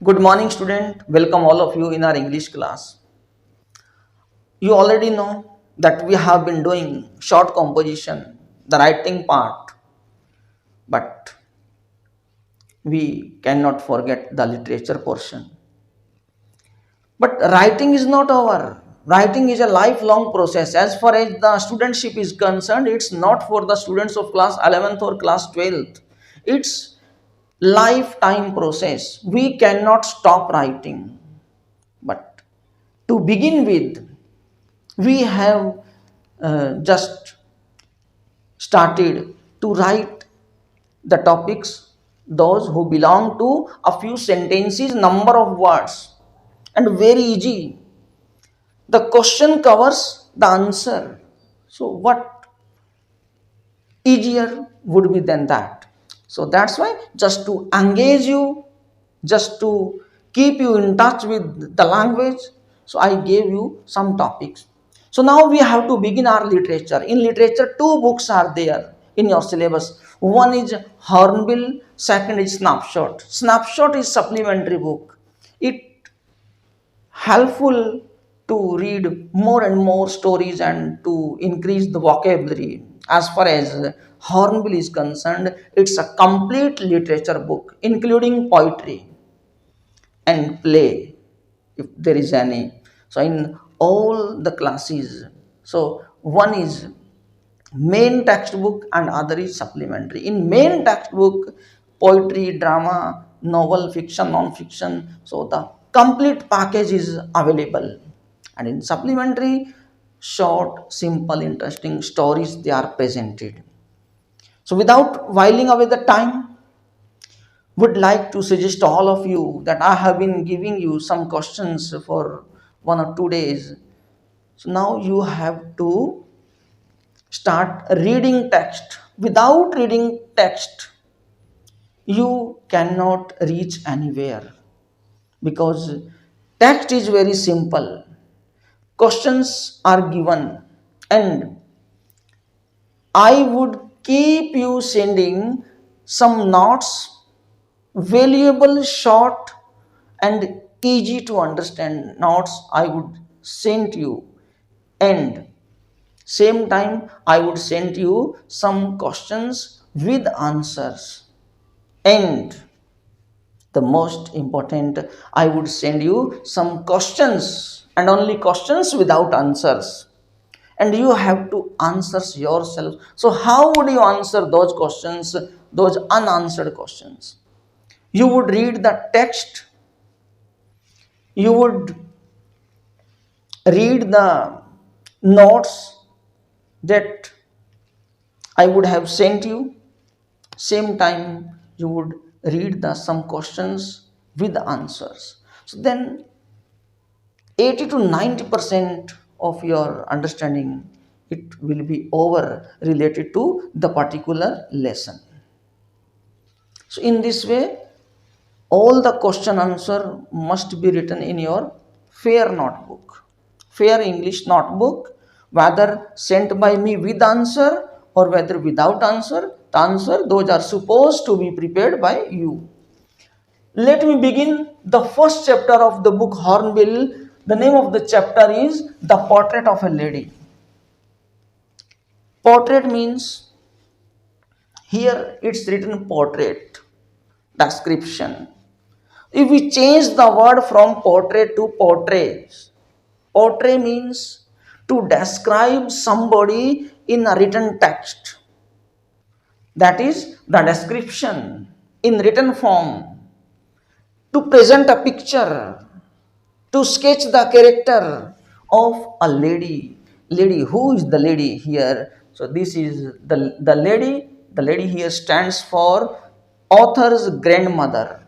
Good morning, student. Welcome all of you in our English class. You already know that we have been doing short composition, the writing part, but we cannot forget the literature portion. But writing is not over. Writing is a lifelong process. As far as the studentship is concerned, it's not for the students of class 11th or class 12th. It's lifetime process. We cannot stop writing. But to begin with, we have just started to write the topics those who belong to a few sentences, number of words, and very easy. The question covers the answer. So what easier would be than that? So that's why, just to engage you, just to keep you in touch with the language, so I gave you some topics. So now we have to begin our literature. In literature, two books are there in your syllabus. One is Hornbill, second is Snapshot. Snapshot is supplementary book. It helpful to read more and more stories and to increase the vocabulary. As far as Hornbill is concerned, it's a complete literature book, including poetry and play, if there is any. So, in all the classes, so one is main textbook and other is supplementary. In main textbook, poetry, drama, novel, fiction, non-fiction, so the complete package is available. And in supplementary, short, simple, interesting stories they are presented. So without whiling away the time, would like to suggest to all of you that I have been giving you some questions for 1 or 2 days. So now you have to start reading text. Without reading text, you cannot reach anywhere, because text is very simple. Questions are given, and I would keep you sending some notes, valuable, short, and easy to understand notes I would send you. And same time, I would send you some questions with answers. And the most important, I would send you some questions and only questions without answers. And you have to answer yourself. So, how would you answer those questions, those unanswered questions? You would read the text, you would read the notes that I would have sent you. Same time, you would read the some questions with the answers. So then 80 to 90% of your understanding, it will be over related to the particular lesson. So in this way, all the question answer must be written in your fair notebook, fair English notebook, whether sent by me with answer or whether without answer. The answer, those are supposed to be prepared by you. Let me begin the first chapter of the book Hornbill. The name of the chapter is The Portrait of a Lady. Portrait means, here it's written portrait, description. If we change the word from portrait to portraits, portrait means to describe somebody in a written text. That is the description in written form, to present a picture, to sketch the character of a lady. Lady, who is the lady here? So this is the lady. The lady here stands for author's grandmother.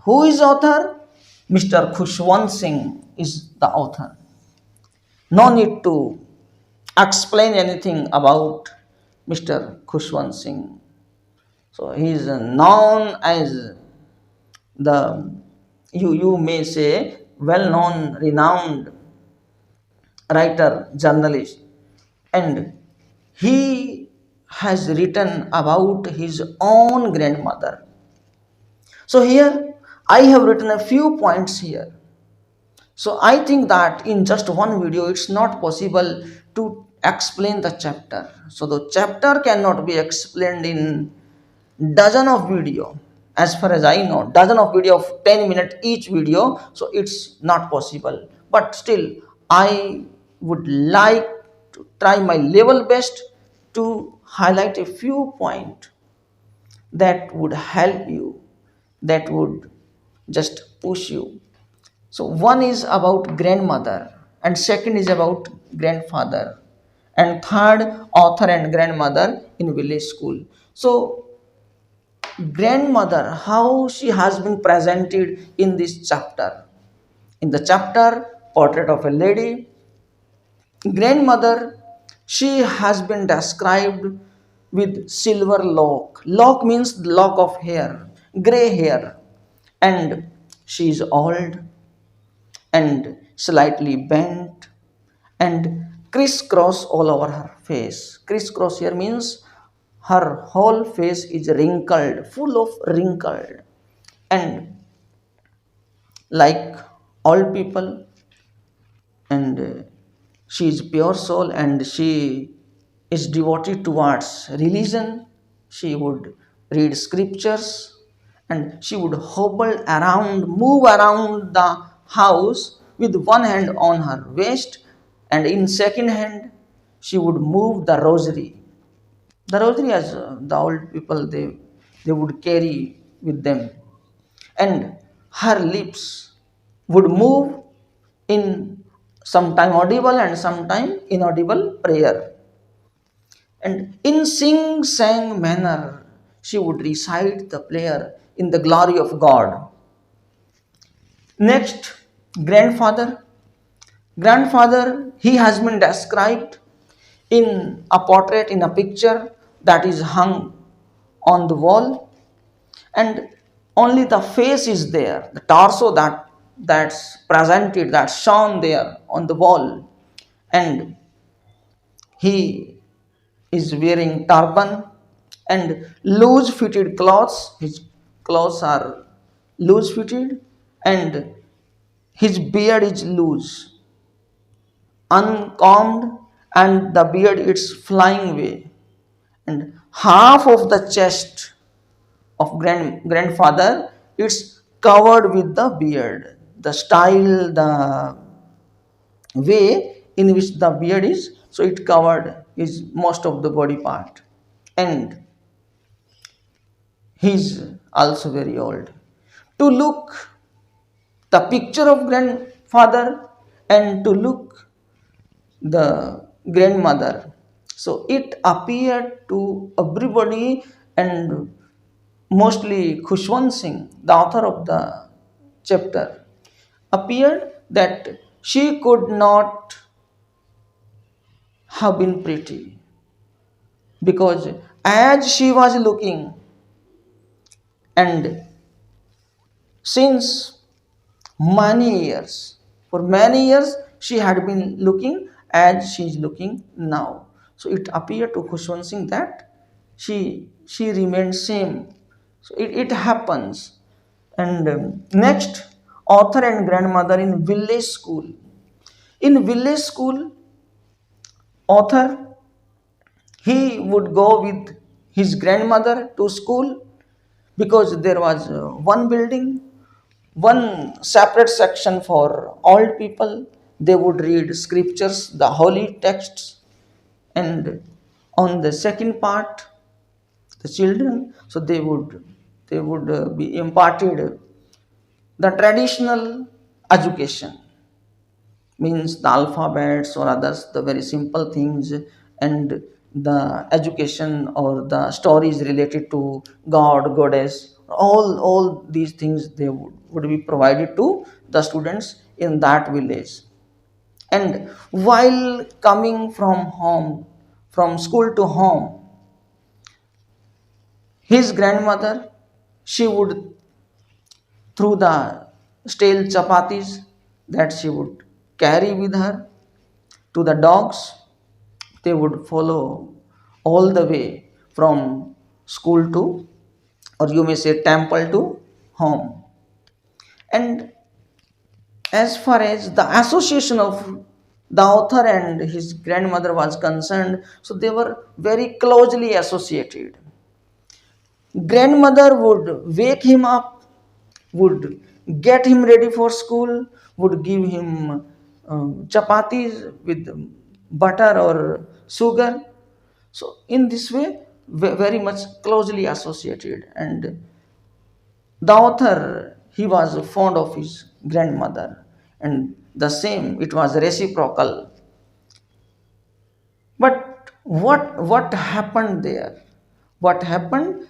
Who is author? Mr. Khushwant Singh is the author. No need to explain anything about Mr. Khushwant Singh. So he is known as the, you may say, well known, renowned writer, journalist, and he has written about his own grandmother. So here I have written a few points here. So I think that in just one video, it's not possible to explain the chapter. So the chapter cannot be explained in dozen of video. As far as I know, dozen of video of 10 minutes each video. So it's not possible. But still, I would like to try my level best to highlight a few points that would help you, that would just push you. So one is about grandmother, and second is about grandfather, and third author and grandmother in village school. So grandmother, how she has been presented in this chapter. In the chapter Portrait of a Lady, grandmother, she has been described with silver lock. Lock means lock of hair, gray hair, and she is old and slightly bent and crisscross all over her face. Crisscross here means her whole face is wrinkled, full of wrinkled, and like all people, and she is pure soul and she is devoted towards religion. She would read scriptures and she would hobble around, move around the house with one hand on her waist, and in second hand she would move the rosary. The rosary, as the old people, they would carry with them, and her lips would move in sometime audible and sometime inaudible prayer. And in sing sang manner, she would recite the prayer in the glory of God. Next, grandfather. Grandfather, he has been described in a portrait, in a picture that is hung on the wall, and only the face is there, the torso that's presented, that's shown there on the wall, and he is wearing turban and loose fitted clothes. His clothes are loose fitted, and his beard is loose, uncombed, and the beard is flying away, and half of the chest of grandfather it's covered with the beard. The style, the way in which the beard is, so it covered is most of the body part, and he's also very old. To look the picture of grandfather and to look the grandmother, so it appeared to everybody, and mostly Khushwant Singh, the author of the chapter, appeared that she could not have been pretty, because as she was looking, and since many years, for many years, she had been looking as she is looking now. So it appeared to Khushwant Singh that she remained same. So it happens. And next, author and grandmother in village school. In village school, author, he would go with his grandmother to school, because there was one building, one separate section for old people. They would read scriptures, the holy texts, and on the second part, the children, so they would be imparted the traditional education, means the alphabets or others, the very simple things, and the education or the stories related to God, goddess, all these things they would be provided to the students in that village. And while coming from home, from school to home, his grandmother, she would, through the stale chapatis that she would carry with her to the dogs, they would follow all the way from school to, or you may say, temple to home. And as far as the association of the author and his grandmother was concerned, so they were very closely associated. Grandmother would wake him up, would get him ready for school, would give him chapatis with butter or sugar. So in this way, very much closely associated. And the author, he was fond of his grandmother, and the same, it was reciprocal. But what happened there? What happened?